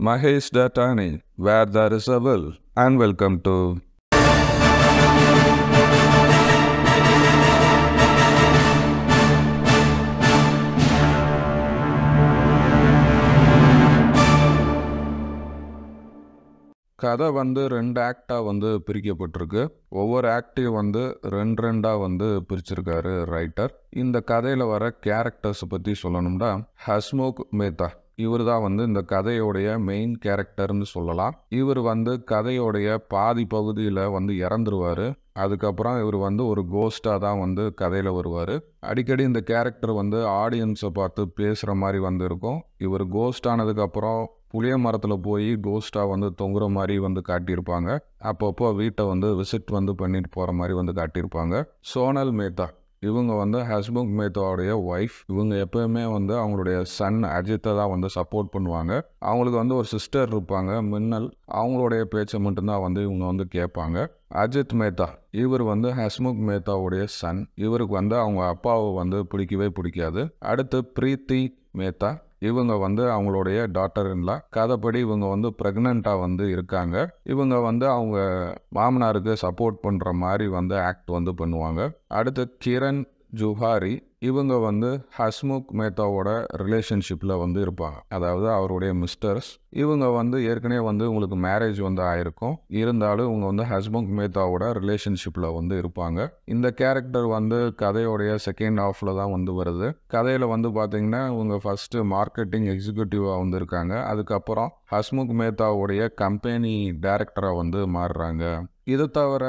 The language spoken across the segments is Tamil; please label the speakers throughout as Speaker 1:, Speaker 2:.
Speaker 1: Mahesh Datani, where there is a will, and welcome to கதை வந்து 2 ஆக்டாக பிரிக்கப்பட்டிருக்கு. ஒவ்வொரு ஆக்டையும் ரெண்டாக பிரிச்சிருக்காரு ரைட்டர். இந்த கதையில் வர கேரக்டர்ஸை பற்றி சொல்லணும்னா, ஹஸ்முக் மேத்தா இவர் தான் இந்த கதையோடைய மெயின் கேரக்டர்னு சொல்லலாம். இவர் கதையோடைய பாதி பகுதியில் இறந்துருவார். அதுக்கப்புறம் இவர் ஒரு கோஸ்டாக தான் கதையில் வருவார். அடிக்கடி இந்த கேரக்டர் ஆடியன்ஸை பார்த்து பேசுகிற மாதிரி இருக்கும். இவர் கோஸ்ட் ஆனதுக்கப்புறம் புளிய மரத்தில் போய் கோஸ்ட்டாக தொங்குற மாதிரி காட்டியிருப்பாங்க. அப்பப்போ வீட்டை விசிட் பண்ணிட்டு போகிற மாதிரி காட்டியிருப்பாங்க. சோனல் மேத்தா இவங்க ஹஸ்முக் மேத்தாவுடைய ஒய்ஃப். இவங்க எப்போயுமே அவங்களுடைய சன் அஜித்தை தான் சப்போர்ட் பண்ணுவாங்க. அவங்களுக்கு ஒரு சிஸ்டர் இருப்பாங்க, மின்னல். அவங்களுடைய பேச்சை மட்டும்தான் இவங்க கேட்பாங்க. அஜித் மேத்தா இவர் ஹஸ்முக் மேத்தாவுடைய சன். இவருக்கு அவங்க அப்பாவை பிடிக்கவே பிடிக்காது. அடுத்து பிரீத்தி மேத்தா இவங்க அவங்களுடைய டாட்டர்-இன்-லா. கதைப்படி இவங்க ப்ரெக்னெண்ட்டாக இருக்காங்க. இவங்க அவங்க மாமனாருக்கு சப்போர்ட் பண்ணுற மாதிரி ஆக்ட் பண்ணுவாங்க. அடுத்து கிரண் ஜுஹாரி இவங்க ஹஸ்முக் மேத்தாவோட ரிலேஷன்ஷிப்பில் இருப்பாங்க. அதாவது அவருடைய மிஸ்டர்ஸ். இவங்க ஏற்கனவே உங்களுக்கு மேரேஜ் ஆயிருக்கும். இருந்தாலும் இவங்க ஹஸ்முக் மேத்தாவோட ரிலேஷன்ஷிப்பில் இருப்பாங்க. இந்த கேரக்டர் கதையோடைய செகண்ட் ஹாஃபில் தான் வருது. கதையில் பார்த்தீங்கன்னா இவங்க ஃபஸ்ட்டு மார்க்கெட்டிங் எக்ஸிக்யூட்டிவாக இருக்காங்க. அதுக்கப்புறம் ஹஸ்முக் மேத்தாவுடைய கம்பெனி டைரக்டராக மாறுறாங்க. இதை தவிர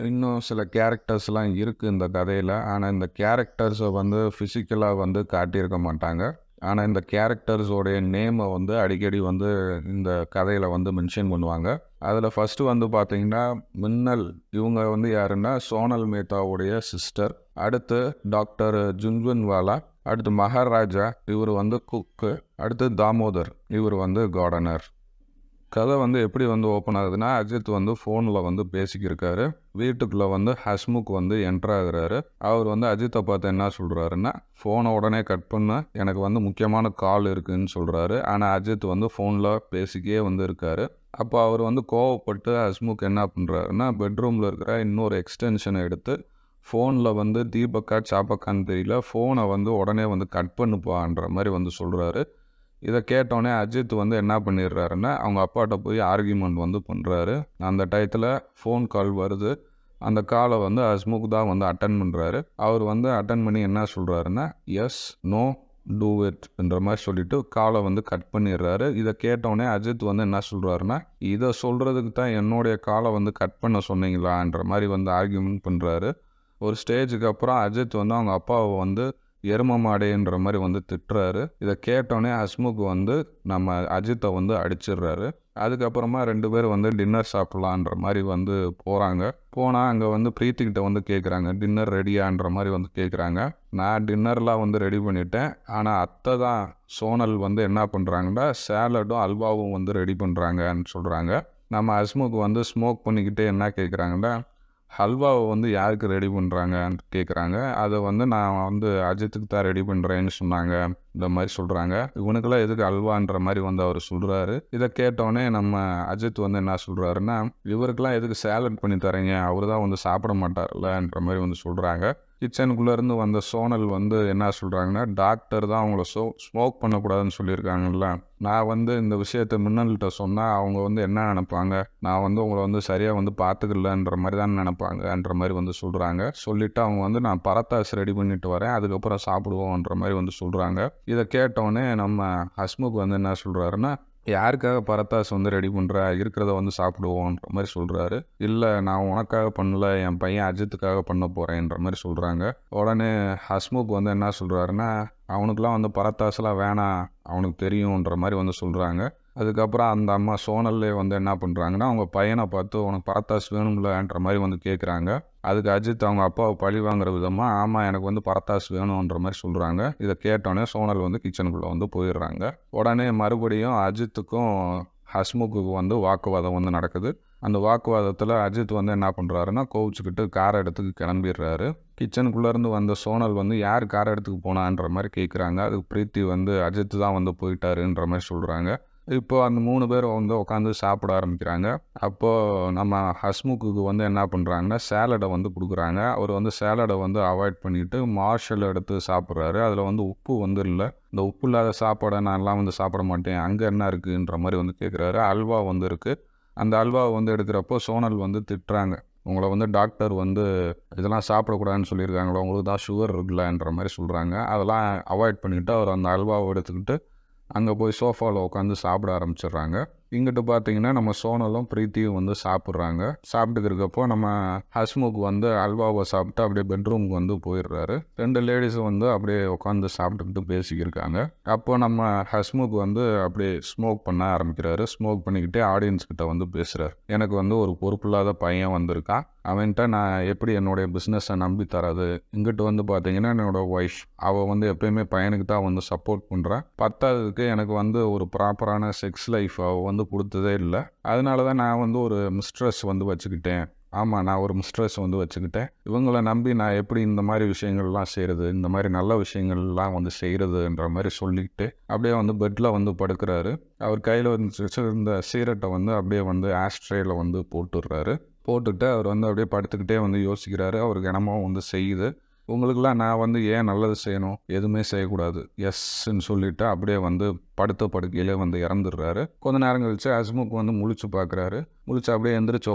Speaker 1: இன்னும் சில கேரக்டர்ஸ்லாம் இருக்குது இந்த கதையில். ஆனால் இந்த கேரக்டர்ஸை ஃபிசிக்கலாக காட்டியிருக்க மாட்டாங்க. ஆனால் இந்த கேரக்டர்ஸோடைய நேமை அடிக்கடி இந்த கதையில் மென்ஷன் பண்ணுவாங்க. அதில் ஃபஸ்ட்டு பார்த்தீங்கன்னா மின்னல். இவங்க யாருன்னா சோனல் மேத்தாவுடைய சிஸ்டர். அடுத்து டாக்டர் ஜுன்ஜுன்வாலா. அடுத்து மகாராஜா இவர் குக்கு. அடுத்து தாமோதர் இவர் கார்டனர். கதை எப்படி ஓப்பன் ஆகுதுன்னா, அஜித் ஃபோனில் பேசிக்கிருக்காரு. வீட்டுக்குள்ளே ஹஸ்முக் என்டர் ஆகுறாரு. அவர் அஜித்தை பார்த்து என்ன சொல்கிறாருன்னா, ஃபோனை உடனே கட் பண்ண, எனக்கு முக்கியமான கால் இருக்குதுன்னு சொல்கிறாரு. ஆனால் அஜித் ஃபோனில் பேசிக்கே இருக்காரு. அப்போ அவர் கோவப்பட்டு ஹஸ்முக் என்ன பண்ணுறாருன்னா, பெட்ரூமில் இருக்கிற இன்னொரு எக்ஸ்டென்ஷனை எடுத்து ஃபோனில் தீபக்கா சாப்பக்கான்னு தெரியல, ஃபோனை உடனே கட் பண்ணுப்பான்ற மாதிரி சொல்கிறாரு. இதை கேட்டோடனே அஜித் என்ன பண்ணிடுறாருன்னா, அவங்க அப்பாட்ட போய் ஆர்கியூமெண்ட் பண்ணுறாரு. அந்த டயத்தில் ஃபோன் கால் வருது. அந்த காலை ஹஸ்முக் தான் அட்டன் பண்ணுறாரு. அவர் அட்டன் பண்ணி என்ன சொல்கிறாருன்னா, எஸ் நோ டூ இட்ன்ற மாதிரி சொல்லிவிட்டு காலை கட் பண்ணிடுறாரு. இதை கேட்டோடனே அஜித் என்ன சொல்கிறாருன்னா, இதை சொல்கிறதுக்கு தான் என்னுடைய காலை கட் பண்ண சொன்னீங்களான்ற மாதிரி ஆர்கியூமெண்ட் பண்ணுறாரு. ஒரு ஸ்டேஜுக்கு அப்புறம் அஜித் அவங்க அப்பாவை எரும மாடேன்ற மாதிரி திட்டுறாரு. இதை கேட்டோடனே ஹஸ்முக் நம்ம அஜித்தை அடிச்சிடுறாரு. அதுக்கப்புறமா 2 பேர் டின்னர் சாப்பிட்லான்ற மாதிரி போகிறாங்க. போனால் அங்கே பிரீத்திக்கிட்ட கேட்குறாங்க, டின்னர் ரெடியான்ற மாதிரி கேட்குறாங்க. நான் டின்னர்லாம் ரெடி பண்ணிட்டேன். ஆனால் அத்தை தான் சோனல் என்ன பண்ணுறாங்கன்னா, சேலடும் அல்வாவும் ரெடி பண்ணுறாங்கன்னு சொல்கிறாங்க. நம்ம ஹஸ்முக் ஸ்மோக் பண்ணிக்கிட்டே என்ன கேட்குறாங்கன்னா, ஹல்வாவை யாருக்கு ரெடி பண்ணுறாங்கன்னு கேட்குறாங்க. அதை நான் அஜித்துக்கு தான் ரெடி பண்ணுறேன்னு சொன்னாங்க இந்த மாதிரி சொல்கிறாங்க. இவனுக்கெல்லாம் எதுக்கு அல்வான்ற மாதிரி அவர் சொல்கிறாரு. இதை கேட்டோடனே நம்ம அஜித் என்ன சொல்கிறாருன்னா, இவருக்கெல்லாம் எதுக்கு சேலட் பண்ணி தரீங்க, அவர் தான் சாப்பிட மாட்டார்லன்ற மாதிரி சொல்கிறாங்க. கிச்சனுக்குள்ளேருந்து வந்த சோனல் என்ன சொல்கிறாங்கன்னா, டாக்டர் தான் அவங்கள ஸ்மோக் பண்ணக்கூடாதுன்னு சொல்லியிருக்காங்கல்ல, நான் இந்த விஷயத்தை மின்னல்கிட்ட சொன்னால் அவங்க என்ன நினைப்பாங்க, நான் உங்களை சரியாக பார்த்துக்கலன்ற மாதிரி தான் நினைப்பாங்கன்ற மாதிரி சொல்கிறாங்க. சொல்லிவிட்டு அவங்க நான் பரத்தாஸ் ரெடி பண்ணிட்டு வரேன், அதுக்கப்புறம் சாப்பிடுவோன்ற மாதிரி சொல்கிறாங்க. இதை கேட்டோடனே நம்ம ஹஸ்முக் என்ன சொல்கிறாருன்னா, யாருக்காக பரத்தாஸ் ரெடி பண்ணுற, இருக்கிறத சாப்பிடுவோன்ற மாதிரி சொல்கிறாரு. இல்லை நான் உனக்காக பண்ணல, என் பையன் அஜித்துக்காக பண்ண போகிறேன்ற மாதிரி சொல்கிறாங்க. உடனே ஹஸ்முக் என்ன சொல்கிறாருன்னா, அவனுக்குலாம் பரத்தாஸ்லாம் வேணாம், அவனுக்கு தெரியுன்ற மாதிரி சொல்கிறாங்க. அதுக்கப்புறம் அந்த அம்மா சோனல்லே என்ன பண்ணுறாங்கன்னா, அவங்க பையனை பார்த்து உனக்கு பரத்தாஸ் வேணும்லன்ற மாதிரி கேட்குறாங்க. அதுக்கு அஜித் அவங்க அப்பாவை பழி வாங்குற விதமாக, ஆமாம் எனக்கு பரத்தாஸ் வேணுன்ற மாதிரி சொல்கிறாங்க. இதை கேட்டோடனே சோனல் கிச்சனுக்குள்ளே போயிடுறாங்க. உடனே மறுபடியும் அஜித்துக்கும் ஹஸ்முக்கு வாக்குவாதம் நடக்குது. அந்த வாக்குவாதத்தில் அஜித் என்ன பண்ணுறாருன்னா, கோவிச்சுக்கிட்டு கார் இடத்துக்கு கிளம்பிடுறாரு. கிச்சனுக்குள்ளேருந்து வந்த சோனல் யார் கார் இடத்துக்கு போனான்ற மாதிரி கேட்குறாங்க. அதுக்கு பிரீத்தி அஜித் தான் போயிட்டாருன்ற மாதிரி சொல்கிறாங்க. இப்போ அந்த 3 பேர் வந்து உட்காந்து சாப்பிட ஆரம்பிக்கிறாங்க. அப்போது நம்ம ஹஸ்முக்குக்கு வந்து என்ன பண்ணுறாங்கன்னா சேலடை வந்து கொடுக்குறாங்க. அவர் வந்து சேலடை வந்து அவாய்ட் பண்ணிவிட்டு மார்ஷல் எடுத்து சாப்பிட்றாரு. அதில் வந்து உப்பு வந்து இல்லை. இந்த உப்பு இல்லாத சாப்பாடை நான்லாம் வந்து சாப்பிட மாட்டேன், அங்கே என்ன இருக்குன்ற மாதிரி வந்து கேட்குறாரு. அல்வா வந்து இருக்குது. அந்த அல்வாவை வந்து எடுக்கிறப்போ சோனல் வந்து திட்டுறாங்க. உங்களை வந்து டாக்டர் வந்து இதெல்லாம் சாப்பிடக்கூடாதுன்னு சொல்லியிருக்காங்களோ, உங்களுக்கு தான் சுகர் இருக்குல்லன்ற மாதிரி சொல்கிறாங்க. அதெல்லாம் அவாய்ட் பண்ணிவிட்டு அவர் அந்த அல்வாவை எடுத்துக்கிட்டு அங்கே போய் சோஃபாவில் உட்காந்து சாப்பிட ஆரம்பிச்சிடுறாங்க. இங்கிட்டு பார்த்தீங்கன்னா நம்ம சோனலும் பிரீத்தியும் வந்து சாப்பிட்றாங்க. சாப்பிட்டுக்கு இருக்கப்போ நம்ம ஹஸ்முக் வந்து அல்வாவை சாப்பிட்டு அப்படியே பெட்ரூமுக்கு வந்து போயிடுறாரு. 2 லேடிஸும் வந்து அப்படியே உட்காந்து சாப்பிட்டுக்கிட்டு பேசிக்கிருக்காங்க. அப்போ நம்ம ஹஸ்முக் வந்து அப்படியே ஸ்மோக் பண்ண ஆரம்பிக்கிறாரு. ஸ்மோக் பண்ணிக்கிட்டே ஆடியன்ஸ்கிட்ட வந்து பேசுகிறார். எனக்கு வந்து ஒரு பொறுப்பில்லாத பையன் வந்திருக்கான், அவன்கிட்ட நான் எப்படி என்னுடைய பிஸ்னஸை நம்பி தரது. இங்கிட்டு வந்து பார்த்தீங்கன்னா என்னோடய ஒய்ஃப், அவள் வந்து எப்பயுமே பையனுக்கு தான் வந்து சப்போர்ட் பண்ணுறான். பத்தாவதுக்கு எனக்கு வந்து ஒரு ப்ராப்பரான செக்ஸ் லைஃப் அவள் வந்து கொடுத்ததே இல்லை. அதனால தான் நான் வந்து ஒரு மிஸ்ட்ரெஸ் வந்து வச்சுக்கிட்டேன். ஆமாம், நான் ஒரு மிஸ்ட்ரெஸ் வந்து வச்சுக்கிட்டேன். இவங்களை நம்பி நான் எப்படி இந்த மாதிரி விஷயங்கள்லாம் செய்கிறது, இந்த மாதிரி நல்ல விஷயங்கள்லாம் வந்து செய்கிறதுன்ற மாதிரி சொல்லிக்கிட்டு அப்படியே வந்து பெட்டில் வந்து படுக்கிறாரு. அவர் கையில் வந்து இந்த சீரட்டை வந்து அப்படியே வந்து ஆஸ்ட்ரேயில் வந்து போட்டுடுறாரு. போட்டுட்டு அவர் வந்து அப்படியே படுத்துக்கிட்டே வந்து யோசிக்கிறாரு. அவருக்கு என்னமோ வந்து செய்யுது. உங்களுக்கெல்லாம் நான் வந்து ஏன் நல்லது செய்யணும், எதுவுமே செய்யக்கூடாது, எஸ்ன்னு சொல்லிவிட்டு அப்படியே வந்து படுத்த படுக்கையிலே வந்து இறந்துடுறாரு. கொஞ்ச நேரம் கழிச்சு ஹஸ்முக் வந்து முழிச்சு பார்க்குறாரு. முழிச்சு அப்படியே எந்திரிச்சு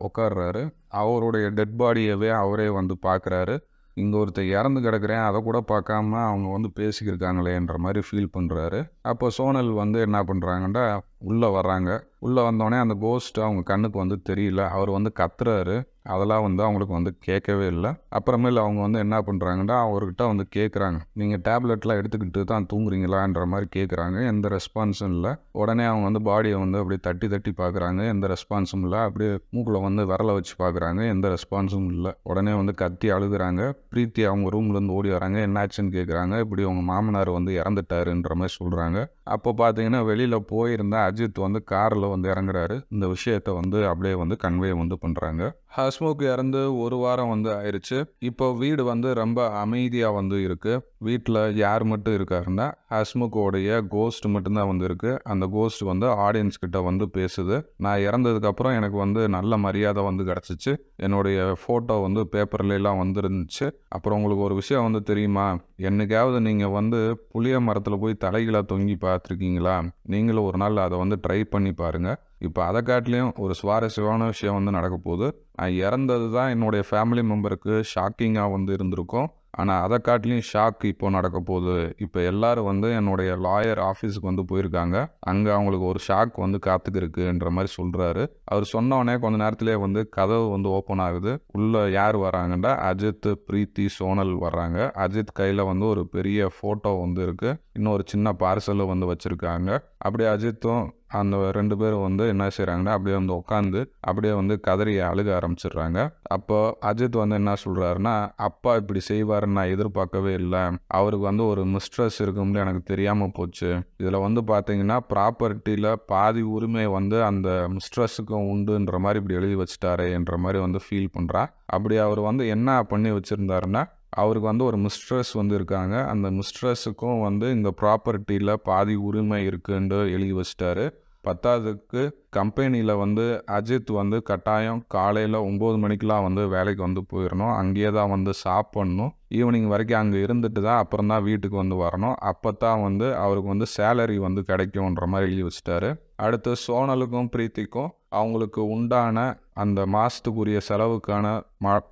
Speaker 1: உட்கார்றாரு. அவருடைய டெட் பாடியவே அவரே வந்து பார்க்குறாரு. இங்கே ஒருத்தர் இறந்து கிடக்கிறேன், அதை கூட பார்க்காம அவங்க வந்து பேசிக்கிருக்காங்களேன்ற மாதிரி ஃபீல் பண்ணுறாரு. அப்போ சோனல் வந்து என்ன பண்ணுறாங்கன்னா உள்ளே வர்றாங்க. உள்ளே வந்தோடனே அந்த கோஸ்ட் அவங்க கண்ணுக்கு வந்து தெரியல. அவர் வந்து கத்துறாரு. அதெல்லாம் வந்து அவங்களுக்கு வந்து கேட்கவே இல்லை. அப்புறமேல அவங்க வந்து என்ன பண்ணுறாங்கன்னா அவர்கிட்ட வந்து கேட்குறாங்க, நீங்கள் டேப்லெட்லாம் எடுத்துக்கிட்டு தான் தூங்குறீங்களான்ற மாதிரி கேட்குறாங்க. எந்த ரெஸ்பான்ஸும் இல்லை. உடனே அவங்க வந்து பாடியை வந்து அப்படியே தட்டி தட்டி பார்க்குறாங்க. எந்த ரெஸ்பான்ஸும் இல்லை. அப்படியே மூக்கில் வந்து விரலை வச்சு பார்க்குறாங்க. எந்த ரெஸ்பான்ஸும் இல்லை. உடனே வந்து கத்தி அழுகுறாங்க. பிரீத்தி அவங்க ரூம்லேருந்து ஓடி வராங்க. என்னாச்சுன்னு கேட்குறாங்க. இப்படி அவங்க மாமனார் வந்து இறந்துட்டாருன்ற மாதிரி சொல்கிறாங்க. அப்போ பார்த்தீங்கன்னா வெளியில் போயிருந்த அஜித் வந்து காரில் வந்து இறங்குறாரு. இந்த விஷயத்தை வந்து அப்படியே வந்து கன்வே வந்து பண்ணுறாங்க. ஹஸ்முக் இறந்து 1 வாரம் வந்து ஆயிடுச்சு. இப்போ வீடு வந்து ரொம்ப அமைதியாக வந்து இருக்குது. வீட்டில் யார் மட்டும் இருக்காருன்னா ஹஸ்முக்கோடைய கோஸ்ட் மட்டும்தான் வந்து இருக்குது. அந்த கோஸ்ட் வந்து ஆடியன்ஸ் கிட்ட வந்து பேசுது. நான் இறந்ததுக்கப்புறம் எனக்கு வந்து நல்ல மரியாதை வந்து கிடச்சிச்சு. என்னுடைய ஃபோட்டோ வந்து பேப்பர்லாம் வந்துருந்துச்சு. அப்புறம் உங்களுக்கு ஒரு விஷயம் வந்து தெரியுமா, என்னைக்காவது நீங்கள் வந்து புளிய மரத்தில் போய் தலைகீழாக தொங்கி பார்த்துருக்கீங்களா? நீங்களும் ஒரு நாள் அதை வந்து ட்ரை பண்ணி பாருங்கள். இப்போ அதை காட்டிலையும் ஒரு சுவாரஸ்யமான விஷயம் வந்து நடக்க போகுது. நான் இறந்தது தான் என்னுடைய ஃபேமிலி மெம்பருக்கு ஷாக்கிங்காக வந்து இருந்திருக்கும். ஆனால் அதை காட்டிலையும் ஷாக் இப்போ நடக்க போகுது. இப்போ எல்லோரும் வந்து என்னுடைய லாயர் ஆஃபீஸுக்கு வந்து போயிருக்காங்க. அங்கே அவங்களுக்கு ஒரு ஷாக் வந்து காத்துக்கிருக்குன்ற மாதிரி சொல்கிறாரு. அவர் சொன்னோடனே கொஞ்ச நேரத்துலேயே வந்து கதவு வந்து ஓப்பன் ஆகுது. உள்ளே யார் வராங்கன்னா அஜித், பிரீத்தி, சோனல் வர்றாங்க. அஜித் கையில் வந்து ஒரு பெரிய ஃபோட்டோ வந்து இருக்குது. இன்னொரு சின்ன பார்சலை வந்து வச்சுருக்காங்க. அப்படியே அஜித்தும் அந்த 2 பேரும் வந்து என்ன செய்கிறாங்கன்னா அப்படியே வந்து உட்காந்து அப்படியே வந்து கதறி அழுக ஆரம்பிச்சிடுறாங்க. அப்போ அஜித் வந்து என்ன சொல்கிறாருன்னா, அப்பா இப்படி செய்வாருன்னு நான் எதிர்பார்க்கவே இல்லை. அவருக்கு வந்து ஒரு மிஸ்ட்ரெஸ் இருக்கும்னு எனக்கு தெரியாமல் போச்சு. இதில் வந்து பார்த்தீங்கன்னா ப்ராப்பர்ட்டியில் பாதி உரிமை வந்து அந்த மிஸ்ட்ரெஸ்ஸுக்கும் உண்டுன்ற மாதிரி இப்படி எழுதி வச்சுட்டாரே என்ற மாதிரி வந்து ஃபீல் பண்ணுறா. அப்படி அவர் வந்து என்ன பண்ணி வச்சுருந்தாருன்னா, அவருக்கு வந்து ஒரு மிஸ்ட்ரெஸ் வந்து இருக்காங்க. அந்த மிஸ்ட்ரெஸுக்கும் வந்து இந்த ப்ராப்பர்ட்டியில் பாதி உரிமை இருக்குன்னு எழுதி வச்சிட்டாரு. பத்தாவதுக்கு கம்பெனியில் வந்து அஜித் வந்து கட்டாயம் காலையில் 9 மணிக்கெலாம் வந்து வேலைக்கு வந்து போயிடணும். அங்கேயே தான் வந்து சாப்பிட்ணும். ஈவினிங் வரைக்கும் அங்கே இருந்துட்டு தான் அப்புறம் தான் வீட்டுக்கு வந்து வரணும். அப்போ தான் வந்து அவருக்கு வந்து சேலரி வந்து கிடைக்கும்ன்ற மாதிரி எழுதி வச்சிட்டாரு. அடுத்து சோனலுக்கும் பிரீத்திக்கும் அவங்களுக்கு உண்டான அந்த மாதத்துக்குரிய செலவுக்கான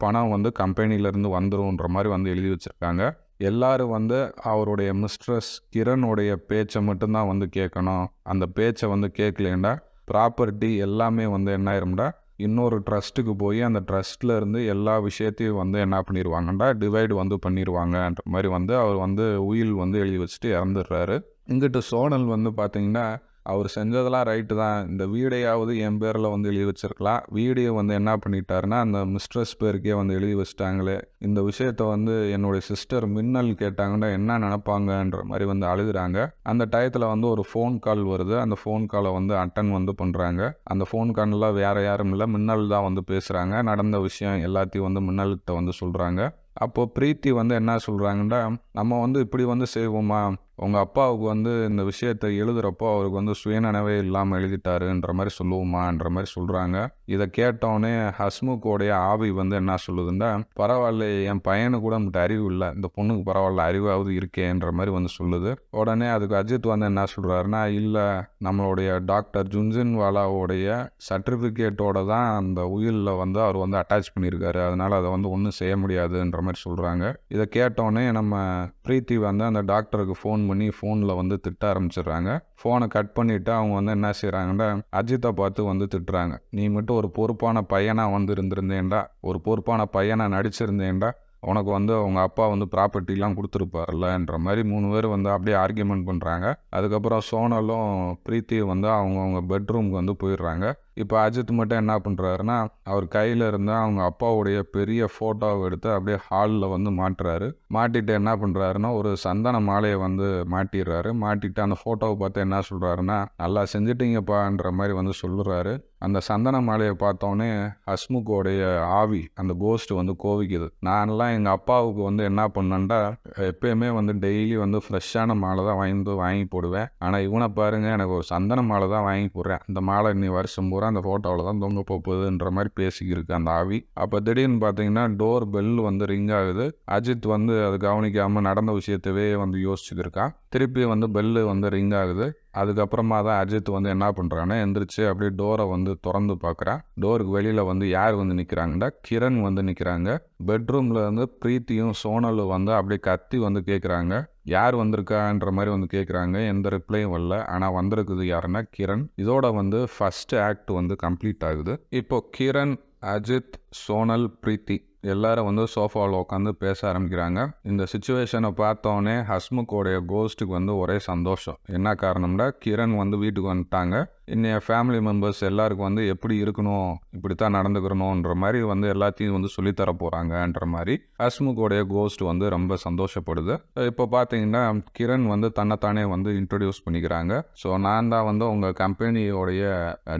Speaker 1: பணம் வந்து கம்பெனியிலேருந்து வந்துரும்ன்ற மாதிரி வந்து எழுதி வச்சுருக்காங்க. எல்லாரும் வந்து அவருடைய மிஸ்ட்ரெஸ் கிரணுடைய பேச்சை மட்டும்தான் வந்து கேட்கணும். அந்த பேச்சை வந்து கேட்கலேண்டா ப்ராப்பர்ட்டி எல்லாமே வந்து என்ன ஆயிரும்டா இன்னொரு ட்ரஸ்ட்டுக்கு போய் அந்த ட்ரஸ்ட்டில் இருந்து எல்லா விஷயத்தையும் வந்து என்ன பண்ணிடுவாங்கண்டா டிவைடு வந்து பண்ணிடுவாங்கன்ற மாதிரி வந்து அவர் வந்து உயில் வந்து எழுதி வச்சுட்டு இறந்துடுறாரு. இங்கிட்டு சோனல் வந்து பார்த்திங்கன்னா அவர் செஞ்சதெல்லாம் ரைட்டு தான். இந்த வீடையாவது என் பேரில் வந்து எழுதி வச்சிருக்கலாம். வீடியோ வந்து என்ன பண்ணிட்டாருன்னா அந்த மிஸ்ட்ரெஸ் பேருக்கே வந்து எழுதி வச்சிட்டாங்களே. இந்த விஷயத்த வந்து என்னுடைய சிஸ்டர் மின்னல் கேட்டாங்கன்னா என்ன நினைப்பாங்கன்ற மாதிரி வந்து அழுகுறாங்க. அந்த டயத்தில் வந்து ஒரு ஃபோன் கால் வருது. அந்த ஃபோன் காலை வந்து அட்டன் வந்து பண்ணுறாங்க. அந்த ஃபோன் காலில் வேறு யாரும் இல்லை, மின்னல் தான் வந்து பேசுகிறாங்க. நடந்த விஷயம் எல்லாத்தையும் வந்து மின்னல்கிட்ட வந்து சொல்கிறாங்க. அப்போது பிரீத்தி வந்து என்ன சொல்கிறாங்கன்னா, நம்ம வந்து இப்படி வந்து செய்வோமா, உங்கள் அப்பாவுக்கு வந்து இந்த விஷயத்தை எழுதுகிறப்போ அவருக்கு வந்து சுயநினைவே இல்லாமல் எழுதிட்டாருன்ற மாதிரி சொல்லுவோமான்ற மாதிரி சொல்கிறாங்க. இதை கேட்டோடனே ஹஸ்முக்கோடைய ஆவி வந்து என்ன சொல்லுதுன்னா, பரவாயில்ல, என் பையனுக்கு கூட நம்மகிட்ட அறிவு இல்லை, இந்த பொண்ணுக்கு பரவாயில்ல அறிவாவது இருக்கேன்ற மாதிரி வந்து சொல்லுது. உடனே அதுக்கு அஜித் வந்து என்ன சொல்கிறாருன்னா, இல்லை, நம்மளுடைய டாக்டர் ஜுன்ஜுன்வாலாவுடைய சர்டிஃபிகேட்டோட தான் அந்த உயிரில் வந்து அவர் வந்து அட்டாச் பண்ணியிருக்காரு, அதனால் அதை வந்து ஒன்றும் செய்ய முடியாதுன்ற மாதிரி சொல்கிறாங்க. இதை கேட்டோடனே நம்ம பிரீத்தி வந்து அந்த டாக்டருக்கு ஃபோன் பண்ணி ஃபோனில் வந்து திட்ட ஆரம்பிச்சிடுறாங்க. ஃபோனை கட் பண்ணிவிட்டு அவங்க வந்து என்ன செய்கிறாங்கன்னா, அஜித்தை பார்த்து வந்து திட்டுறாங்க. நீ மட்டும் ஒரு பொறுப்பான பையனாக வந்து இருந்திருந்தேன்டா, ஒரு பொறுப்பான பையனாக நடிச்சிருந்தேன்டா, உனக்கு வந்து அவங்க அப்பா வந்து ப்ராப்பர்ட்டிலாம் கொடுத்துருப்பார்லன்ற மாதிரி 3 பேர் வந்து அப்படியே ஆர்கியூமெண்ட் பண்ணுறாங்க. அதுக்கப்புறம் சோனலும் பிரீத்தியும் வந்து அவங்கவுங்க பெட்ரூமுக்கு வந்து போயிடுறாங்க. இப்போ அஜித் மட்டும் என்ன பண்ணுறாருன்னா, அவர் கையில் இருந்த அவங்க அப்பாவுடைய பெரிய ஃபோட்டோவை எடுத்து அப்படியே ஹாலில் வந்து மாட்டுறாரு. மாட்டிட்டு என்ன பண்ணுறாருன்னா, ஒரு சந்தன மாலையை வந்து மாட்டிடுறாரு. மாட்டிட்டு அந்த ஃபோட்டோவை பார்த்து என்ன சொல்கிறாருன்னா, நல்லா செஞ்சிட்டீங்கப்பான்ற மாதிரி வந்து சொல்லுறாரு. அந்த சந்தன மாலையை பார்த்தோன்னே ஹஸ்முக்கோடைய ஆவி, அந்த கோஸ்ட் வந்து கோவிக்குது. நான்லாம் எங்கள் அப்பாவுக்கு வந்து என்ன பண்ணேன்டா, எப்பயுமே வந்து டெய்லி வந்து ஃப்ரெஷ்ஷான மாலை தான் வாங்கி போடுவேன். ஆனால் இவனை பாருங்க, எனக்கு ஒரு சந்தன மாலை தான் வாங்கி போடுறேன், அந்த மாலை இன்னி வருஷம் பூரா அந்த ஃபோட்டோவில் தான் தொங்க போகுதுன்ற மாதிரி பேசிக்கிருக்கு அந்த ஆவி. அப்போ திடீர்னு பார்த்தீங்கன்னா டோர் பெல் வந்து ரிங் ஆகுது. அஜித் வந்து அது கவனிக்காமல் நடந்த விஷயத்தவே வந்து யோசிச்சுக்கிருக்கான். திருப்பி வந்து பெல்லு வந்து ரிங் ஆகுது. அதுக்கப்புறமா தான் அஜித் வந்து என்ன பண்ணுறான்னா, எந்திரிச்சு அப்படியே டோரை வந்து திறந்து பார்க்குறான். டோருக்கு வெளியில் வந்து யார் வந்து நிற்கிறாங்கன்னா, கிரண் வந்து நிற்கிறாங்க. பெட்ரூமில் வந்து பிரீத்தியும் சோனலும் வந்து அப்படியே கத்தி வந்து கேட்குறாங்க, யார் வந்திருக்கான்ற மாதிரி வந்து கேட்குறாங்க. எந்த ரிப்ளையும் வரல. ஆனால் வந்திருக்குது யாருன்னா கிரண். இதோட வந்து ஃபர்ஸ்ட் ஆக்ட் வந்து கம்ப்ளீட் ஆகுது. இப்போ கிரண், அஜித், சோனல், பிரீத்தி எல்லாரும் வந்து சோஃபாவில் உட்காந்து பேச ஆரம்பிக்கிறாங்க. இந்த சுச்சுவேஷனை பார்த்தோன்னே ஹஸ்முக்கோடைய கோஸ்ட்டுக்கு வந்து ஒரே சந்தோஷம். என்ன காரணம்னா, கிரண் வந்து வீட்டுக்கு வந்துட்டாங்க. இன்னைய ஃபேமிலி மெம்பர்ஸ் எல்லாருக்கும் வந்து எப்படி இருக்கணும், இப்படித்தான் நடந்துக்கிறணுன்ற மாதிரி வந்து எல்லாத்தையும் வந்து சொல்லித்தர போகிறாங்கன்ற மாதிரி ஹஸ்முக்கோடைய கோஸ்ட் வந்து ரொம்ப சந்தோஷப்படுது. இப்போ பார்த்தீங்கன்னா கிரண் வந்து தன்னைத்தானே வந்து இன்ட்ரடியூஸ் பண்ணிக்கிறாங்க. ஸோ நான் தான் வந்து உங்கள் கம்பெனியோடைய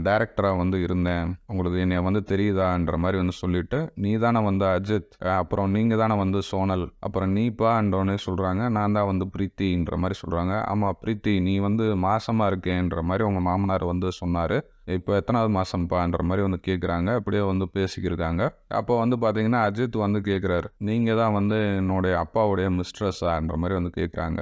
Speaker 1: டைரக்டராக வந்து இருந்தேன், உங்களுக்கு என்னை வந்து தெரியுதான்ற மாதிரி வந்து சொல்லிட்டு, நீ தானே வந்து அஜித், அப்புறம் நீங்கள் தானே வந்து சோனல், அப்புறம் நீப்பான்றோன்னே சொல்கிறாங்க, நான் தான் வந்து பிரீத்தின்ற மாதிரி சொல்கிறாங்க. ஆமாம் பிரீத்தி, நீ வந்து மாசமாக இருக்கேன்ற மாதிரி உங்கள் மாமனார் வந்து சொன்னார், இப்போ எத்தனாவது மாதம்ப்பான்ற மாதிரி வந்து கேட்குறாங்க. அப்படியே வந்து பேசிக்கிருக்காங்க. அப்போ வந்து பார்த்தீங்கன்னா அஜித் வந்து கேட்குறாரு, நீங்கள் தான் வந்து என்னுடைய அப்பாவுடைய மிஸ்ட்ரஸான்ற மாதிரி வந்து கேட்குறாங்க.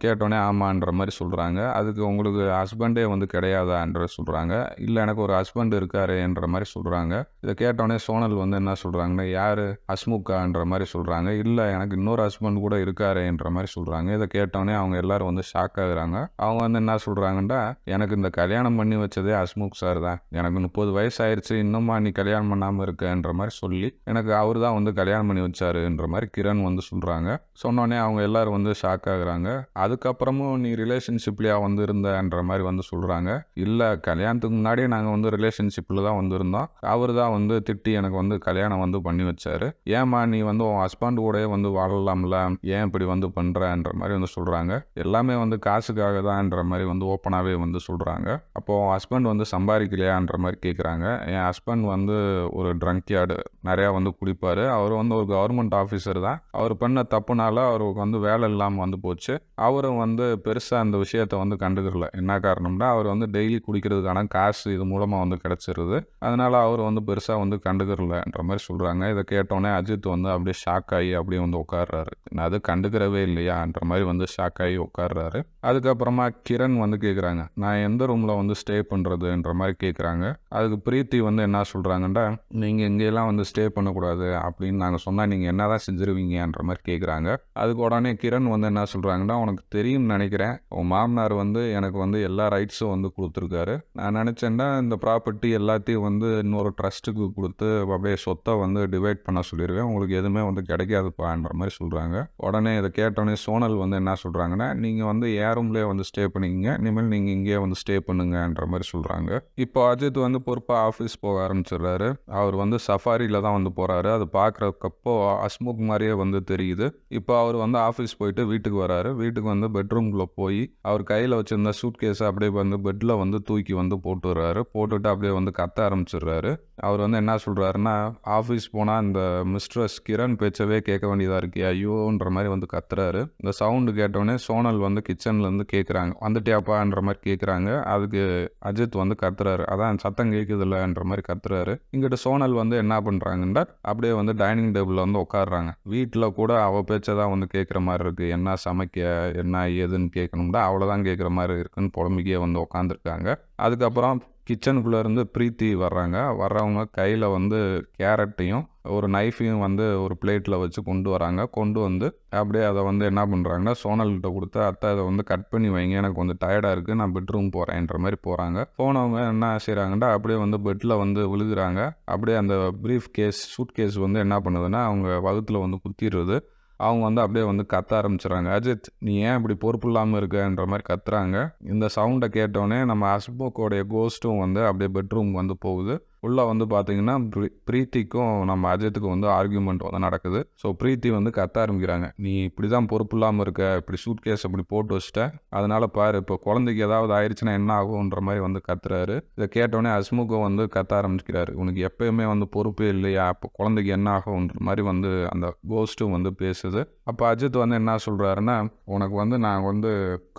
Speaker 1: கேட்டோடனே ஆமான்ற மாதிரி சொல்கிறாங்க. அதுக்கு உங்களுக்கு ஹஸ்பண்டே வந்து கிடையாதான்ற சொல்கிறாங்க. இல்லை, எனக்கு ஒரு ஹஸ்பண்ட் இருக்காருன்ற மாதிரி சொல்கிறாங்க. இதை கேட்டோடனே சோனல் வந்து என்ன சொல்கிறாங்கன்னா, யார், ஹஸ்முக்கான்ற மாதிரி சொல்கிறாங்க. இல்லை, எனக்கு இன்னொரு ஹஸ்பண்ட் கூட இருக்காருன்ற மாதிரி சொல்கிறாங்க. இதை கேட்டோடனே அவங்க எல்லாரும் வந்து ஷாக் ஆகுறாங்க. அவங்க வந்து என்ன சொல்கிறாங்கன்னா, எனக்கு இந்த கல்யாணம் பண்ணி வச்சதே ஹஸ்முக் சார் தான், எனக்கு 30 வயசு ஆயிடுச்சு, இன்னுமா நீ கல்யாணம் பண்ணாமல் இருக்கன்ற மாதிரி சொல்லி எனக்கு அவர் தான் வந்து கல்யாணம் பண்ணி வச்சாருன்ற மாதிரி கிரண் வந்து சொல்கிறாங்க. சொன்னோடனே அவங்க எல்லாரும் வந்து ஷாக் ஆகுறாங்க. அதுக்கப்புறமும் நீ ரிலேஷன்ஷிப்லையா வந்து இருந்தன்ற மாதிரி வந்து சொல்கிறாங்க. இல்லை, கல்யாணத்துக்கு முன்னாடியே நாங்கள் வந்து ரிலேஷன்ஷிப்பில் தான் வந்து இருந்தோம், அவர் தான் வந்து திட்டி எனக்கு வந்து கல்யாணம் வந்து பண்ணி வச்சாரு, ஏமா நீ வந்து உன் ஹஸ்பண்ட் கூட வந்து வாழலாம்ல, ஏன் இப்படி வந்து பண்ணுறன்ற மாதிரி வந்து சொல்கிறாங்க. எல்லாமே வந்து காசுக்காக தான்ன்ற மாதிரி வந்து ஓப்பனாகவே வந்து சொல்கிறாங்க. அப்போது ஹஸ்பண்ட் வந்து சம்பாதிக்கலையான்ற மாதிரி கேட்குறாங்க. என் ஹஸ்பண்ட் வந்து ஒரு ட்ரங்க் யார்டு, நிறையா வந்து குடிப்பார், அவர் வந்து ஒரு கவர்மெண்ட் ஆஃபீஸர் தான், அவர் பண்ண தப்புனால அவருக்கு வந்து வேலை இல்லாமல் வந்து போச்சு. அவரும் வந்து பெருசாக அந்த விஷயத்தை வந்து கண்டுக்கிறல. என்ன காரணம்னா, அவர் வந்து டெய்லி குடிக்கிறதுக்கான காசு இது மூலமாக வந்து கிடச்சிருது, அதனால் அவர் வந்து பெருசாக வந்து கண்டுக்கிறலன்ற மாதிரி சொல்கிறாங்க. இதை கேட்டோடனே அஜித் வந்து அப்படியே ஷாக் ஆகி அப்படியே வந்து உட்கார்றாரு. நான் அது கண்டுக்கிறவே இல்லையான்ற மாதிரி வந்து ஷாக் ஆகி உட்கார்றாரு. அதுக்கப்புறமா கிரண் வந்து கேட்குறாங்க, நான் எந்த ரூமில் வந்து ஸ்டே பண்ணுறதுன்ற மாதிரி கேட்குறாங்க. அதுக்கு பிரீத்தி வந்து என்ன சொல்கிறாங்கன்னா, நீங்கள் இங்கேயெல்லாம் வந்து ஸ்டே பண்ணக்கூடாது அப்படின்னு நாங்கள் சொன்னால் நீங்கள் என்ன தான் செஞ்சுருவீங்கன்ற மாதிரி கேட்குறாங்க. அதுக்கு உடனே கிரண் வந்து என்ன சொல்கிறாங்கன்னா, உனக்கு தெரியும்னு நினைக்கிறேன், உன் மாமனார் வந்து எனக்கு வந்து எல்லா ரைட்ஸும் வந்து கொடுத்துருக்காரு, நான் நினச்சேன்னா இந்த ப்ராப்பர்ட்டி எல்லாத்தையும் வந்து இன்னொரு ட்ரஸ்ட்டுக்கு கொடுத்து அப்படியே சொத்தை வந்து டிவைட் பண்ண சொல்லிடுவேன், உங்களுக்கு எதுவுமே வந்து கிடைக்காதுப்பான்ற மாதிரி சொல்கிறாங்க. உடனே இதை கேட்டோடனே சோனல் வந்து என்ன சொல்கிறாங்கன்னா, நீங்கள் வந்து ஏன் ரூம்லேயே வந்து ஸ்டே பண்ணிக்கிங்க, இனிமேல் நீங்கள் இங்கேயே வந்து ஸ்டே பண்ணுங்கன்ற மாதிரி சொல்கிறாங்க. இப்போ அஜித் வந்து பொறுப்பாக ஆஃபீஸ் போக ஆரம்பிச்சிடுறாரு. அவர் வந்து சஃபாரியில் தான் வந்து போகிறாரு. அது பார்க்குறக்கப்போ ஹஸ்முக் மாதிரியே வந்து தெரியுது. இப்போ அவர் வந்து ஆஃபீஸ் போயிட்டு வீட்டுக்கு வராரு. வீட்டுக்கு வந்து பெட்ரூம்குள்ளே போய் அவர் கையில் வச்சுருந்த சூட் கேஸை அப்படியே வந்து பெட்டில் வந்து தூக்கி வந்து போட்டுடுறாரு. போட்டுட்டு அப்படியே வந்து கத்த ஆரம்பிச்சிடுறாரு. அவர் வந்து என்ன சொல்கிறாருன்னா, ஆஃபீஸ் போனால் இந்த மிஸ்ட்ரஸ் கிரண் பேச்சவே கேட்க வேண்டியதாக இருக்கு, ஐயோன்ற மாதிரி வந்து கத்துறாரு. இந்த சவுண்டு கேட்டோடனே சோனல் வந்து கிச்சன்லேருந்து கேட்குறாங்க, வந்துட்டியாப்பான்ற மாதிரி கேட்குறாங்க. அதுக்கு அஜித் வந்து கத்துறாரு, அதான் சத்தம் கேட்குதுல்லன்ற மாதிரி கத்துறாரு. இங்கிட்ட சோனல் வந்து என்ன பண்ணுறாங்கன்னா, அப்படியே வந்து டைனிங் டேபிளில் வந்து உட்காடுறாங்க. வீட்டில் கூட அவள் பேச்சை தான் வந்து கேட்குற மாதிரி இருக்குது, என்ன சமைக்க என்ன ஏதுன்னு கேட்கணும்னா அவ்வளோதான் கேட்குற மாதிரி இருக்குன்னு புலம்பிக்கே வந்து உட்காந்துருக்காங்க. அதுக்கப்புறம் கிச்சனுக்குள்ளே இருந்து பிரீத்தி வர்றாங்க. வர்றவங்க கையில் வந்து கேரட்டையும் ஒரு நைஃபையும் வந்து ஒரு பிளேட்டில் வச்சு கொண்டு வராங்க. கொண்டு வந்து அப்படியே அதை வந்து என்ன பண்ணுறாங்கன்னா சோனல்கிட்ட கொடுத்து, அத்தை அதை வந்து கட் பண்ணி வைங்க, எனக்கு கொஞ்சம் டயர்டாக இருக்குது, நான் பெட்ரூம் போகிறேன்ற மாதிரி போகிறாங்க. போனவங்க என்ன செய்கிறாங்கன்னா அப்படியே வந்து பெட்டில் வந்து விழுகிறாங்க. அப்படியே அந்த ப்ரீஃப் கேஸ் சூட் கேஸ் வந்து என்ன பண்ணுதுன்னா அவங்க வகுத்தில் வந்து குத்திடுறது. அவங்க வந்து அப்படியே வந்து கத்த ஆரம்பிச்சிடறாங்க, அஜித் நீ ஏன் இப்படி பொறுப்பு இல்லாமல் இருக்கன்ற மாதிரி கத்துறாங்க. இந்த சவுண்டை கேட்டோடனே நம்ம ஹஸ்முக்கோடைய கோஸ்ட்டும் வந்து அப்படியே பெட்ரூம் வந்து போகுது. உள்ளே வந்து பார்த்தீங்கன்னா பிரீத்திக்கும் நம்ம அஜித்துக்கும் வந்து ஆர்கியூமெண்ட் வந்து நடக்குது. ஸோ பிரீத்தி வந்து கத்த ஆரம்பிக்கிறாங்க, நீ இப்படி தான் பொறுப்பு இல்லாமல் இருக்க, இப்படி சூட் கேஸ் அப்படி போட்டு வச்சுட்டேன், அதனால பாரு இப்போ குழந்தைக்கு ஏதாவது ஆயிடுச்சுன்னா என்ன ஆகுன்ற மாதிரி வந்து கத்துறாரு. இதை கேட்டோடனே ஹஸ்முகம் வந்து கத்த ஆரம்பிக்கிறாரு, உனக்கு எப்பயுமே வந்து பொறுப்பே இல்லையா, அப்போ குழந்தைக்கு என்ன ஆகுன்ற மாதிரி வந்து அந்த கோஸ்ட்டும் வந்து பேசுது. அப்போ அஜித் வந்து என்ன சொல்கிறாருன்னா, உனக்கு வந்து நான் வந்து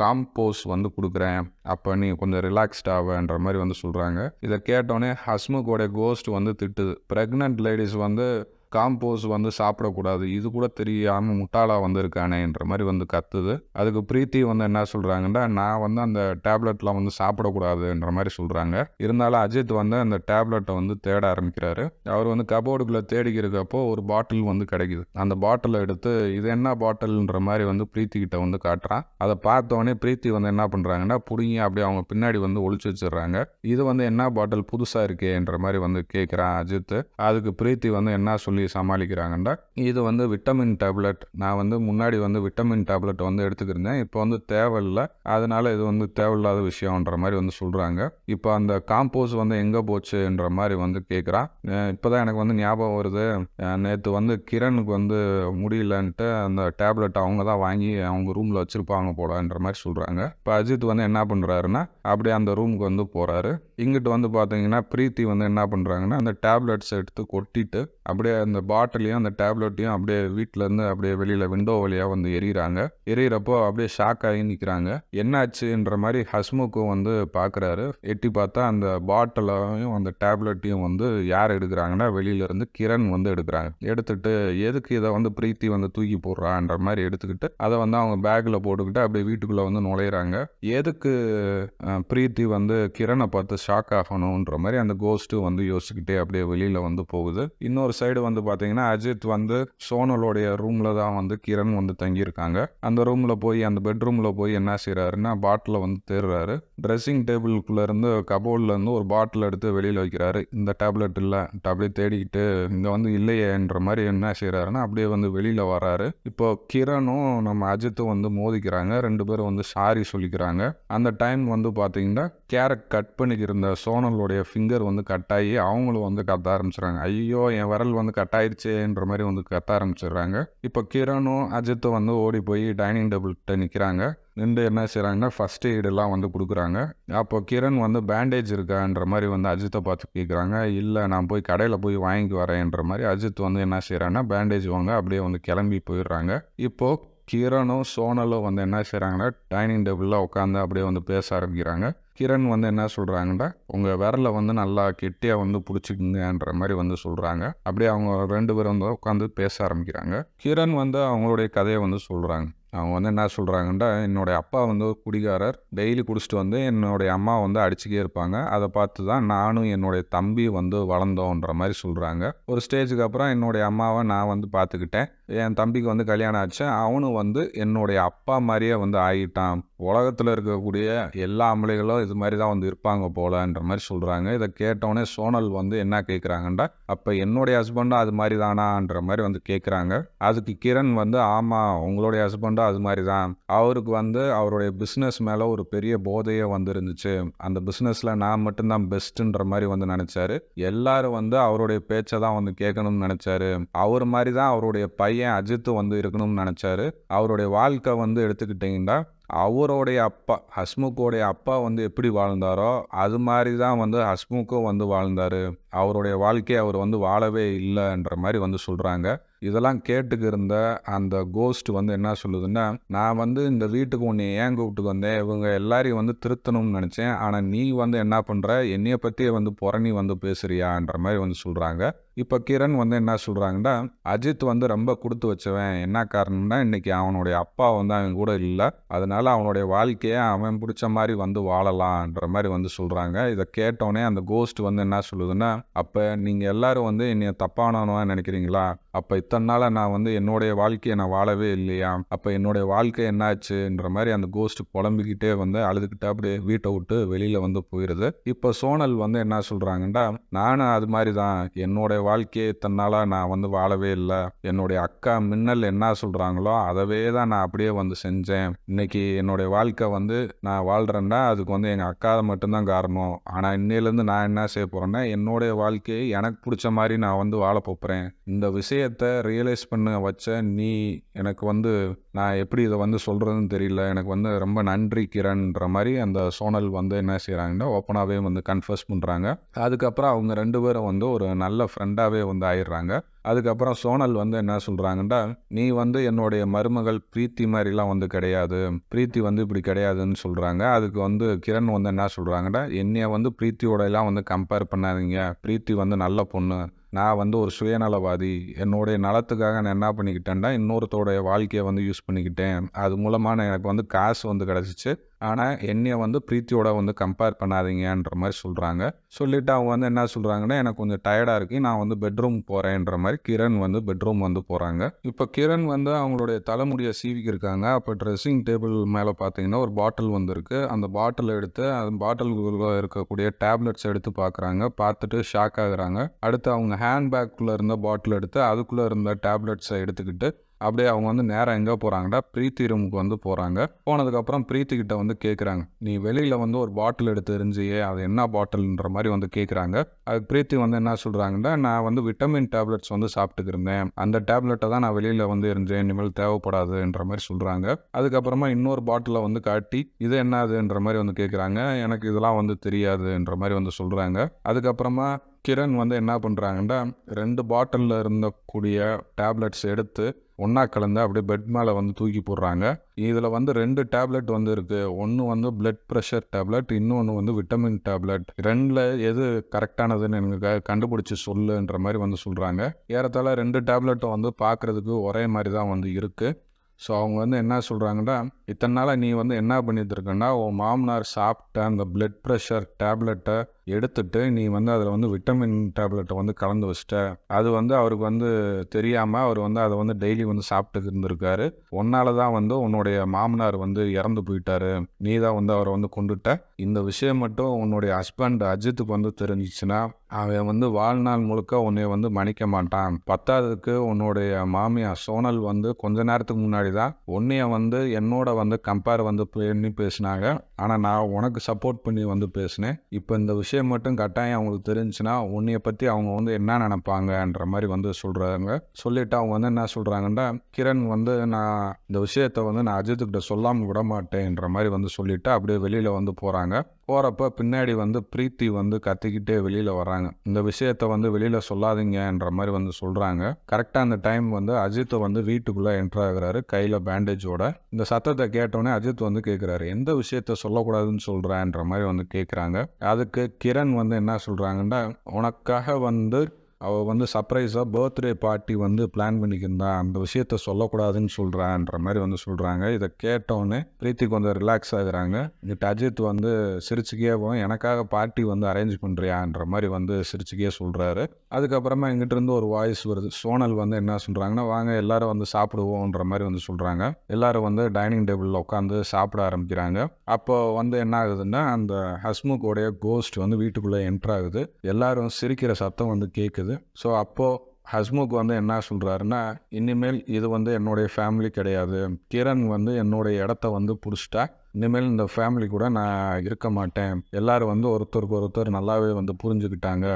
Speaker 1: காம்போஸ் வந்து கொடுக்குறேன், அப்போ நீ கொஞ்சம் ரிலாக்ஸ்ட் ஆவேன்ற மாதிரி வந்து சொல்கிறாங்க. இதை கேட்டோடனே ஹஸ்முக்கோட கோஸ்ட் வந்து திட்டுது, பிரெக்னென்ட் லேடிஸ் வந்து காம்போஸ் வந்து சாப்பிடக்கூடாது, இது கூட தெரியாமல் முட்டாளாக வந்திருக்கானேன்ற மாதிரி வந்து கத்துது. அதுக்கு பிரீத்தி வந்து என்ன சொல்கிறாங்கன்னா, நான் வந்து அந்த டேப்லெட்லாம் வந்து சாப்பிடக்கூடாதுன்ற மாதிரி சொல்கிறாங்க. இருந்தாலும் அஜித் வந்து அந்த டேப்லெட்டை வந்து தேட ஆரம்பிக்கிறாரு. அவர் வந்து கபோர்டுக்குள்ளே தேடிக்கிறப்போ ஒரு பாட்டில் வந்து கிடைக்குது. அந்த பாட்டிலை எடுத்து இது என்ன பாட்டில்ன்ற மாதிரி வந்து பிரீத்தி கிட்ட வந்து காட்டுறான். அதை பார்த்தோடனே பிரீத்தி வந்து என்ன பண்ணுறாங்கன்னா பிடிங்கி அப்படியே அவங்க பின்னாடி வந்து ஒளிச்சு வச்சிடுறாங்க. இது வந்து என்ன பாட்டில் புதுசாக இருக்கேன்ற மாதிரி வந்து கேட்குறான் அஜித். அதுக்கு பிரீத்தி வந்து என்ன சொல்லி சமாளிக்கிறாங்கண்டா, இது வந்து விட்டமின் டேப்லெட், நான் வந்து முன்னாடி வந்து விட்டமின் டேப்லெட் வந்து எடுத்துக்கிருந்தேன், இப்போ வந்து தேவையில்லை, அதனால இது வந்து தேவையில்லாத விஷயம்ன்ற மாதிரி வந்து சொல்கிறாங்க. இப்போ அந்த காம்போஸ் வந்து எங்கே போச்சுன்ற மாதிரி வந்து கேட்குறான். இப்போதான் எனக்கு வந்து ஞாபகம் வருது, நேற்று வந்து கிரணுக்கு வந்து முடியலன்ட்டு அந்த டேப்லெட் அவங்க தான் வாங்கி அவங்க ரூமில் வச்சுருப்பாங்க போலன்ற மாதிரி சொல்கிறாங்க. இப்போ அஜித் வந்து என்ன பண்ணுறாருன்னா அப்படியே அந்த ரூமுக்கு வந்து போகிறாரு. இங்கிட்டு வந்து பார்த்தீங்கன்னா பிரீத்தி வந்து என்ன பண்ணுறாங்கன்னா அந்த டேப்லெட்ஸ் எடுத்து கொட்டிட்டு அப்படியே அந்த பாட்டிலையும் அந்த டேப்லெட்டையும் அப்படியே வீட்டிலேருந்து அப்படியே வெளியில் விண்டோ வழியாக வந்து எறிகிறாங்க. எறிகிறப்போ அப்படியே ஷாக் ஆகி நிற்கிறாங்க. என்னாச்சுன்ற மாதிரி ஹஸ்முக்கும் வந்து பார்க்குறாரு. எட்டி பார்த்தா அந்த பாட்டிலையும் அந்த டேப்லெட்டையும் வந்து யார் எடுக்கிறாங்கன்னா வெளியிலேருந்து கிரண் வந்து எடுக்கிறாங்க. எடுத்துகிட்டு எதுக்கு இதை வந்து பிரீத்தி வந்து தூக்கி போடுறான்ற மாதிரி எடுத்துக்கிட்டு அதை வந்து அவங்க பேக்கில் போட்டுக்கிட்டு அப்படியே வீட்டுக்குள்ளே வந்து நுழையிறாங்க. எதுக்கு பிரீத்தி வந்து கிரணை பார்த்து ஷாக் ஆகணுன்ற மாதிரி அந்த கோஸ்ட்டு வந்து யோசிச்சுக்கிட்டே அப்படியே வெளியில் வந்து போகுது. இன்னொரு சைடு வந்து பார்த்தீங்கன்னா அஜித் வந்து சோனலோடைய ரூமில் தான் வந்து கிரண் வந்து தங்கியிருக்காங்க. அந்த ரூமில் போய் அந்த பெட்ரூமில் போய் என்ன செய்கிறாருன்னா பாட்டிலை வந்து தேடுறாரு. ட்ரெஸ்ஸிங் டேபிளுக்குள்ளேருந்து கபோர்ட்லேருந்து ஒரு பாட்டில் எடுத்து வெளியில் வைக்கிறாரு. இந்த டேப்லெட் இல்லை, அப்படியே தேடிக்கிட்டு இங்கே வந்து இல்லையேன்ற மாதிரி என்ன செய்கிறாருன்னா அப்படியே வந்து வெளியில் வராரு. இப்போ கிரணும் நம்ம அஜித்தும் வந்து மோதிக்கிறாங்க. ரெண்டு பேரும் வந்து சாரி சொல்லிக்கிறாங்க. அந்த டைம் வந்து பார்த்தீங்கன்னா கேரட் கட் பண்ணிக்கிருந்த சோனலோடைய ஃபிங்கர் வந்து கட் ஆகி அவங்களும் வந்து கத்த ஆரம்பிச்சிடுறாங்க. ஐயோ என் விரல் வந்து கட் ஆயிடுச்சேன்ற மாதிரி வந்து கத்த ஆரம்பிச்சிடுறாங்க. இப்போ கிரணும் அஜித்தும் வந்து ஓடி போய் டைனிங் டேபிள்கிட்ட நிற்கிறாங்க. நின்று என்ன செய்கிறாங்கன்னா ஃபஸ்ட் எய்டெல்லாம் வந்து கொடுக்குறாங்க. அப்போ கிரண் வந்து பேண்டேஜ் இருக்கான்ற மாதிரி வந்து அஜித்தை பார்த்து கேட்குறாங்க. இல்லை நான் போய் கடையில் போய் வாங்கி வரேன்ற மாதிரி அஜித் வந்து என்ன செய்கிறாங்கன்னா பேண்டேஜ் வாங்க அப்படியே வந்து கிளம்பி போயிடுறாங்க. இப்போது கிரணும் சோனலும் வந்து என்ன செய்கிறாங்கன்னா டைனிங் டேபிளில் உட்காந்து அப்படியே வந்து பேச ஆரம்பிக்கிறாங்க. கிரண் வந்து என்ன சொல்கிறாங்கன்னா உங்கள் விரலை வந்து நல்லா கெட்டியாக வந்து பிடிச்சிக்குங்கன்ற மாதிரி வந்து சொல்கிறாங்க. அப்படியே அவங்க ரெண்டு பேரும் வந்து உட்காந்து பேச ஆரம்பிக்கிறாங்க. கிரண் வந்து அவங்களுடைய கதையை வந்து சொல்கிறாங்க. அவங்க வந்து என்ன சொல்கிறாங்கன்னா என்னுடைய அப்பா வந்து குடிகாரர், டெய்லி குடிச்சிட்டு வந்து என்னுடைய அம்மா வந்து அடிச்சுக்கே இருப்பாங்க, அதை பார்த்து தான் நானும் என்னுடைய தம்பி வந்து வளர்ந்தோன்ற மாதிரி சொல்கிறாங்க. ஒரு ஸ்டேஜுக்கு அப்புறம் என்னுடைய அம்மாவை நான் வந்து பார்த்துக்கிட்டேன், என் தம்பிக்கு வந்து கல்யாணம் ஆச்சு, அவனும் வந்து என்னுடைய அப்பா மாதிரியே வந்து ஆகிட்டான், உலகத்தில் இருக்கக்கூடிய எல்லா ஆம்பளைகளும் இது மாதிரி தான் வந்து இருப்பாங்க போலன்ற மாதிரி சொல்கிறாங்க. இதை கேட்டோடனே சோனல் வந்து என்ன கேட்குறாங்கண்டா அப்போ என்னுடைய ஹஸ்பண்டும் அது மாதிரி தானான்ற மாதிரி வந்து கேட்குறாங்க. அதுக்கு கிரண் வந்து ஆமாம் உங்களுடைய ஹஸ்பண்டும் அது மாதிரி தான். அவருக்கு வந்து அவருடைய பிஸ்னஸ் மேலே ஒரு பெரிய போதையே வந்து இருந்துச்சு. அந்த பிஸ்னஸில் நான் மட்டும்தான் பெஸ்ட்டுன்ற மாதிரி வந்து நினச்சாரு. எல்லாரும் வந்து அவருடைய பேச்சை தான் வந்து கேட்கணும்னு நினச்சாரு. அவர் மாதிரி தான் அவருடைய பையன் அஜித் வந்து இருக்கணும்னு நினச்சாரு. அவருடைய வாழ்க்கை வந்து எடுத்துக்கிட்டிங்கன்னா அவருடைய அப்பா ஹஸ்முக்கோடைய அப்பா வந்து எப்படி வாழ்ந்தாரோ அது மாதிரி தான் வந்து ஹஸ்முக்கும் வந்து வாழ்ந்தார். அவருடைய வாழ்க்கையை அவர் வந்து வாழவே இல்லைன்ற மாதிரி வந்து சொல்கிறாங்க. இதெல்லாம் கேட்டுக்கு இருந்த அந்த கோஸ்ட் வந்து என்ன சொல்லுதுன்னா, நான் வந்து இந்த வீட்டுக்கு உன்னை ஏன் கூப்பிட்டு வந்தேன், இவங்க எல்லாரையும் வந்து திருத்தணும்னு நினச்சேன், ஆனால் நீ வந்து என்ன பண்ணுற, என்னைய பற்றியே வந்து புறணி வந்து பேசுறியான்ற மாதிரி வந்து சொல்கிறாங்க. இப்போ கிரண் வந்து என்ன சொல்கிறாங்கன்னா, அஜித் வந்து ரொம்ப கொடுத்து வச்சவன், என்ன காரணம்னா இன்றைக்கி அவனுடைய அப்பா வந்து அவன் கூட இல்லை, அதனால் அவனுடைய வாழ்க்கையை அவன் பிடிச்ச மாதிரி வந்து வாழலான்ற மாதிரி வந்து சொல்கிறாங்க. இதை கேட்டோடனே அந்த கோஸ்ட் வந்து என்ன சொல்லுதுன்னா, அப்போ நீங்கள் எல்லோரும் வந்து என்னைய தப்பானவனா நினைக்கிறீங்களா, அப்போ இத்தனை நாளாக நான் வந்து என்னுடைய வாழ்க்கையை நான் வாழவே இல்லையா, அப்போ என்னுடைய வாழ்க்கை என்னாச்சுன்ற மாதிரி அந்த கோஸ்ட் புலம்பிக்கிட்டே வந்து அழுதுகிட்டே அப்படியே வீட்டை விட்டு வெளியில் வந்து போயிடுது. இப்போ சோனல் வந்து என்ன சொல்கிறாங்கன்னா, நானும் அது மாதிரி தான், என்னுடைய வாழ்க்கையை இத்தனை நாளாக நான் வந்து வாழவே இல்லை, என்னுடைய அக்கா மின்னல் என்ன சொல்கிறாங்களோ அதவே தான் நான் அப்படியே வந்து செஞ்சேன், இன்னைக்கு என்னுடைய வாழ்க்கை வந்து நான் வாழ்கிறேன்னா அதுக்கு வந்து எங்கள் அக்கா மட்டும்தான் காரணம், ஆனால் இன்னையிலேருந்து நான் என்ன செய்ய போகிறேன்னா என்னுடைய வாழ்க்கையை எனக்கு பிடிச்ச மாதிரி நான் வந்து வாழ போகிறேன், இந்த விஷயத்தை ரியலைஸ் பண்ண வச்ச நீ எனக்கு வந்து நான் எப்படி இதை வந்து சொல்கிறதுன்னு தெரியல, எனக்கு வந்து ரொம்ப நன்றி கிரண்ன்ற மாதிரி அந்த சோனல் வந்து என்ன செய்கிறாங்கன்னா ஓப்பனாகவே வந்து கன்ஃபர்ஸ் பண்ணுறாங்க. அதுக்கப்புறம் அவங்க ரெண்டு பேரும் வந்து ஒரு நல்ல ஃப்ரெண்டாகவே வந்து ஆயிடுறாங்க. அதுக்கப்புறம் சோனல் வந்து என்ன சொல்கிறாங்கன்னா, நீ வந்து என்னுடைய மருமகள் பிரீத்தி மாதிரிலாம் வந்து கிடையாது, பிரீத்தி வந்து இப்படி கிடையாதுன்னு சொல்கிறாங்க. அதுக்கு வந்து கிரண் வந்து என்ன சொல்கிறாங்கன்னா, என்னைய வந்து பிரீத்தியோடலாம் வந்து கம்பேர் பண்ணாதீங்க, பிரீத்தி வந்து நல்ல பொண்ணு, நான் வந்து ஒரு சுயநலவாதி, என்னுடைய நலத்துக்காக நான் என்ன பண்ணிக்கிட்டேன்னா இன்னொருத்தோடைய வாழ்க்கையை வந்து யூஸ் பண்ணிக்கிட்டேன், அது மூலமாக எனக்கு வந்து காசு வந்து கிடச்சிச்சு, ஆனால் என்னைய வந்து பிரீத்தியோட வந்து கம்பேர் பண்ணாதீங்கன்ற மாதிரி சொல்கிறாங்க. சொல்லிவிட்டு அவங்க வந்து என்ன சொல்கிறாங்கன்னா, எனக்கு கொஞ்சம் டயர்டாக இருக்குது, நான் வந்து பெட்ரூம் போகிறேன்ற மாதிரி கிரண் வந்து பெட்ரூம் வந்து போகிறாங்க. இப்போ கிரண் வந்து அவங்களுடைய தலைமுடியை சீவிக்கிருக்காங்க. அப்போ ட்ரெஸ்ஸிங் டேபிள் மேலே பார்த்தீங்கன்னா ஒரு பாட்டில் வந்து இருக்குது. அந்த பாட்டில் எடுத்து அந்த பாட்டிலுக்குள்ளே இருக்கக்கூடிய டேப்லெட்ஸ் எடுத்து பார்க்குறாங்க. பார்த்துட்டு ஷாக் ஆகுறாங்க. அடுத்து அவங்க ஹேண்ட்பேக்குள்ளே இருந்த பாட்டில் எடுத்து அதுக்குள்ளே இருந்த டேப்லெட்ஸை எடுத்துக்கிட்டு அப்படியே அவங்க வந்து நேராக எங்கே போகிறாங்கன்னா பிரீத்தி ரூமுக்கு வந்து போகிறாங்க. போனதுக்கப்புறம் பிரீத்தி கிட்ட வந்து கேட்குறாங்க, நீ வெளியில் வந்து ஒரு பாட்டில் எடுத்து எரிஞ்சியே, அது என்ன பாட்டில்ன்ற மாதிரி வந்து கேட்குறாங்க. அதுக்கு பிரீத்தி வந்து என்ன சொல்கிறாங்கன்னா, நான் வந்து விட்டமின் டேப்லெட்ஸ் வந்து சாப்பிட்டுக்கிருந்தேன், அந்த டேப்லெட்டை தான் நான் வெளியில் வந்து எரிஞ்சேன், இனிமேல் தேவைப்படாதுன்ற மாதிரி சொல்கிறாங்க. அதுக்கப்புறமா இன்னொரு பாட்டிலை வந்து காட்டி இது என்னதுன்ற மாதிரி வந்து கேட்குறாங்க. எனக்கு இதெல்லாம் வந்து தெரியாதுன்ற மாதிரி வந்து சொல்கிறாங்க. அதுக்கப்புறமா கிரண் வந்து என்ன பண்ணுறாங்கன்னா, 2 பாட்டிலில் இருந்தக்கூடிய டேப்லெட்ஸ் எடுத்து ஒன்றா கலந்து அப்படியே பெட் மேலே வந்து தூக்கி போடுறாங்க. இதில் வந்து 2 டேப்லெட் வந்து இருக்குது. ஒன்று வந்து பிளட் ப்ரெஷர் டேப்லெட், இன்னொன்று வந்து விட்டமின் டேப்லெட். 2ல் எது கரெக்டானதுன்னு எனக்கு கண்டுபிடிச்சி சொல்லுன்ற மாதிரி வந்து சொல்கிறாங்க. ஏறத்தாழ 2 டேப்லெட்டும் வந்து பார்க்குறதுக்கு ஒரே மாதிரி தான் வந்து இருக்குது. ஸோ அவங்க வந்து என்ன சொல்கிறாங்கன்னா, இத்தனை நாளாக நீ வந்து என்ன பண்ணிட்டு இருக்கன்னா, உன் மாமனார் சாப்பிட்ட அந்த பிளட் ப்ரெஷர் டேப்லெட்டை எடுத்துட்டு நீ வந்து அதில் வந்து விட்டமின் டேப்லெட்டை வந்து கலந்து வச்சிட்ட, அது வந்து அவருக்கு வந்து தெரியாமல் அவர் வந்து அதை வந்து டெய்லி வந்து சாப்பிட்டு இருந்திருக்காரு, உன்னால தான் வந்து உன்னுடைய மாமனார் வந்து இறந்து போயிட்டாரு, நீ தான் வந்து அவரை வந்து கொண்டுட்ட, இந்த விஷயம் மட்டும் உன்னுடைய ஹஸ்பண்ட் அஜித்துக்கு வந்து தெரிஞ்சிச்சுன்னா அவன் வந்து வாழ்நாள் முழுக்க உன்னை வந்து மன்னிக்க மாட்டான். பத்தாவதுக்கு உன்னுடைய மாமியார் சோனல் வந்து கொஞ்ச நேரத்துக்கு முன்னாடி தான் உன்னைய வந்து என்னோட வந்து கம்பேர் வந்து பண்ணி பேசினாங்க, ஆனால் நான் உனக்கு சப்போர்ட் பண்ணி வந்து பேசினேன், இப்போ இந்த விஷயம் மட்டும் கட்டாயம் அவங்களுக்கு தெரிஞ்சுன்னா உன்னைய பற்றி அவங்க வந்து என்ன நினைப்பாங்கன்ற மாதிரி வந்து சொல்கிறாங்க. சொல்லிவிட்டு அவங்க வந்து என்ன சொல்கிறாங்கன்னா, கிரண் வந்து நான் இந்த விஷயத்தை வந்து நான் அஜித்துக்கிட்ட சொல்லாமல் விட மாட்டேன்ற மாதிரி வந்து சொல்லிவிட்டு அப்படியே வெளியில் வந்து போகிறாங்க. போகிறப்ப பின்னாடி வந்து பிரீத்தி வந்து கத்திக்கிட்டே வெளியில் வராங்க. இந்த விஷயத்தை வந்து வெளியில் சொல்லாதீங்கன்ற மாதிரி வந்து சொல்கிறாங்க. கரெக்டாக அந்த டைம் வந்து அஜித் வந்து வீட்டுக்குள்ளே என்ட்ரு ஆகுறாரு கையில் பேண்டேஜோட. இந்த சத்தத்தை கேட்டோன்னே அஜித் வந்து கேட்குறாரு, எந்த விஷயத்த சொல்லக்கூடாதுன்னு சொல்கிறேன்ற மாதிரி வந்து கேட்குறாங்க. அதுக்கு கிரண் வந்து என்ன சொல்கிறாங்கன்னா, உனக்காக வந்து அவள் வந்து சர்ப்ரைஸாக பர்த்டே பார்ட்டி வந்து பிளான் பண்ணிக்கிருந்தா, அந்த விஷயத்த சொல்லக்கூடாதுன்னு சொல்கிறான்ற மாதிரி வந்து சொல்கிறாங்க. இதை கேட்டோன்னே பிரீத்தி கொஞ்சம் ரிலாக்ஸ் ஆகுறாங்க. இங்கிட்ட அஜித் வந்து சிரிச்சுக்கே எனக்காக பார்ட்டி வந்து அரேஞ்ச் பண்ணுறியான்ற மாதிரி வந்து சிரிச்சுக்கே சொல்கிறாரு. அதுக்கப்புறமா எங்கிட்ட ஒரு வாய்ஸ் வருது. சோனல் வந்து என்ன சொல்கிறாங்கன்னா, வாங்க எல்லாரும் வந்து சாப்பிடுவோன்ற மாதிரி வந்து சொல்கிறாங்க. எல்லாரும் வந்து டைனிங் டேபிளில் உட்காந்து சாப்பிட ஆரம்பிக்கிறாங்க. அப்போ வந்து என்ன ஆகுதுன்னா, அந்த ஹஸ்முக்கோடைய கோஸ்ட் வந்து வீட்டுக்குள்ளே என்ட்ரு ஆகுது. எல்லாரும் சிரிக்கிற சத்தம் வந்து கேட்குது. ஸோ அப்போது ஹஸ்முக் வந்து என்ன சொல்கிறாருன்னா, இனிமேல் இது வந்து என்னுடைய ஃபேமிலி கிடையாது, கிரண் வந்து என்னுடைய இடத்த வந்து பிடிச்சிட்டா, இனிமேல் இந்த ஃபேமிலி கூட நான் இருக்க மாட்டேன், எல்லாரும் வந்து ஒருத்தருக்கு ஒருத்தர் நல்லாவே வந்து புரிஞ்சுக்கிட்டாங்க,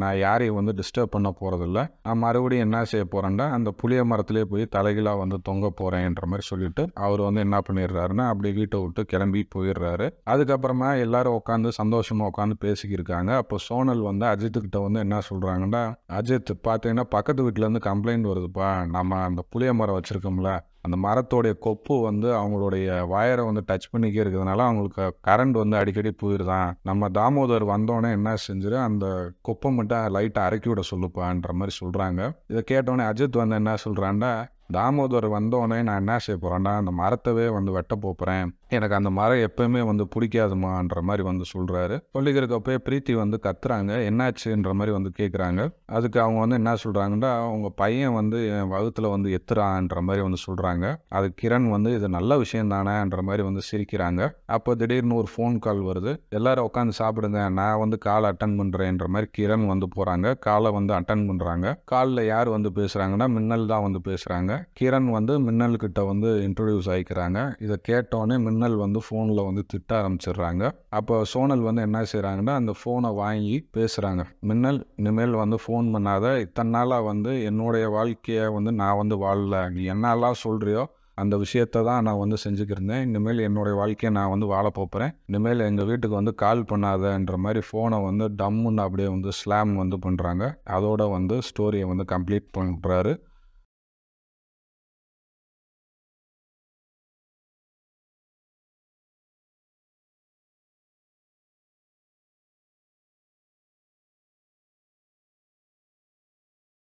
Speaker 1: நான் யாரையும் வந்து டிஸ்டர்ப் பண்ண போகிறதில்ல, நான் மறுபடியும் என்ன செய்ய போகிறேன்னா அந்த புளிய மரத்திலே போய் தலைகளாக வந்து தொங்க போகிறேன்ற மாதிரி சொல்லிட்டு அவர் வந்து என்ன பண்ணிடுறாருன்னா அப்படி வீட்டை விட்டு கிளம்பி போயிடுறாரு. அதுக்கப்புறமா எல்லாரும் உட்காந்து சந்தோஷமாக உட்காந்து பேசிக்கிருக்காங்க. அப்போ சோனல் வந்து அஜித்துக்கிட்ட வந்து என்ன சொல்கிறாங்கன்னா, அஜித் பார்த்தீங்கன்னா பக்கத்து வீட்டிலேருந்து கம்ப்ளைண்ட் வருதுப்பா, நம்ம அந்த புளிய மரம் வச்சுருக்கோம்ல, அந்த மரத்தோடைய கொப்பு வந்து அவங்களுடைய வயரை வந்து டச் பண்ணிக்கே இருக்கிறதுனால அவங்களுக்கு கரண்ட் வந்து அடிக்கடி போயிடுதான், நம்ம தாமோதர் வந்தோடனே என்ன செஞ்சிரு அந்த கொப்பை மட்டும் லைட்டாக அரைக்கி விட சொல்லுப்பான்ற மாதிரி சொல்கிறாங்க. இதை கேட்டோடனே அஜித் வந்து என்ன சொல்கிறான்னா, தாமோதர் வந்தோடனே நான் என்ன செய்ய போகிறேன்னா அந்த மரத்தவே வந்து வெட்ட போகிறேன், எனக்கு அந்த மரம் எப்பயுமே வந்து பிடிக்காதுமான்ற மாதிரி வந்து சொல்கிறாரு. சொல்லிக்கிறக்கப்போ பிரீத்தி வந்து கத்துறாங்க, என்னாச்சுன்ற மாதிரி வந்து கேட்குறாங்க. அதுக்கு அவங்க வந்து என்ன சொல்கிறாங்கன்னா, அவங்க பையன் வந்து என் வகுத்தில் வந்து எத்துறான்ற மாதிரி வந்து சொல்கிறாங்க. அது கிரண் வந்து இது நல்ல விஷயம் தானேன்ற மாதிரி வந்து சிரிக்கிறாங்க. அப்போ திடீர்னு ஒரு ஃபோன் கால் வருது, எல்லாரும் உட்காந்து சாப்பிடுங்க, நான் வந்து காலை அட்டன் பண்ணுறேன்ற மாதிரி கிரண் வந்து போகிறாங்க. காலை வந்து அட்டன் பண்ணுறாங்க. காலில் யார் வந்து பேசுகிறாங்கன்னா மின்னல் தான் வந்து பேசுகிறாங்க. கிரண் வந்து மின்னல் கிட்ட வந்து இன்ட்ரோடியூஸ் ஆகிக்கிறாங்க. இதை கேட்டோடனே மின்னல் வந்து ஃபோனில் வந்து திட்ட ஆரம்பிச்சிடுறாங்க. அப்போ சோனல் வந்து என்ன செய்கிறாங்கன்னா அந்த ஃபோனை வாங்கி பேசுகிறாங்க, மின்னல் இனிமேல் வந்து ஃபோன் பண்ணாத, இத்தனை நாளாக வந்து என்னுடைய வாழ்க்கையை வந்து நான் வந்து வாழல, நீ என்னெல்லாம் சொல்கிறியோ அந்த விஷயத்தை தான் நான் வந்து செஞ்சுக்கிருந்தேன், இனிமேல் என்னுடைய வாழ்க்கையை நான் வந்து வாழ போகிறேன், இனிமேல் எங்கள் வீட்டுக்கு வந்து கால் பண்ணாதன்ற மாதிரி ஃபோனை வந்து டம்முன்னு அப்படியே வந்து ஸ்லாம் வந்து பண்ணுறாங்க. அதோட வந்து ஸ்டோரியை வந்து கம்ப்ளீட் பண்ணுறாரு.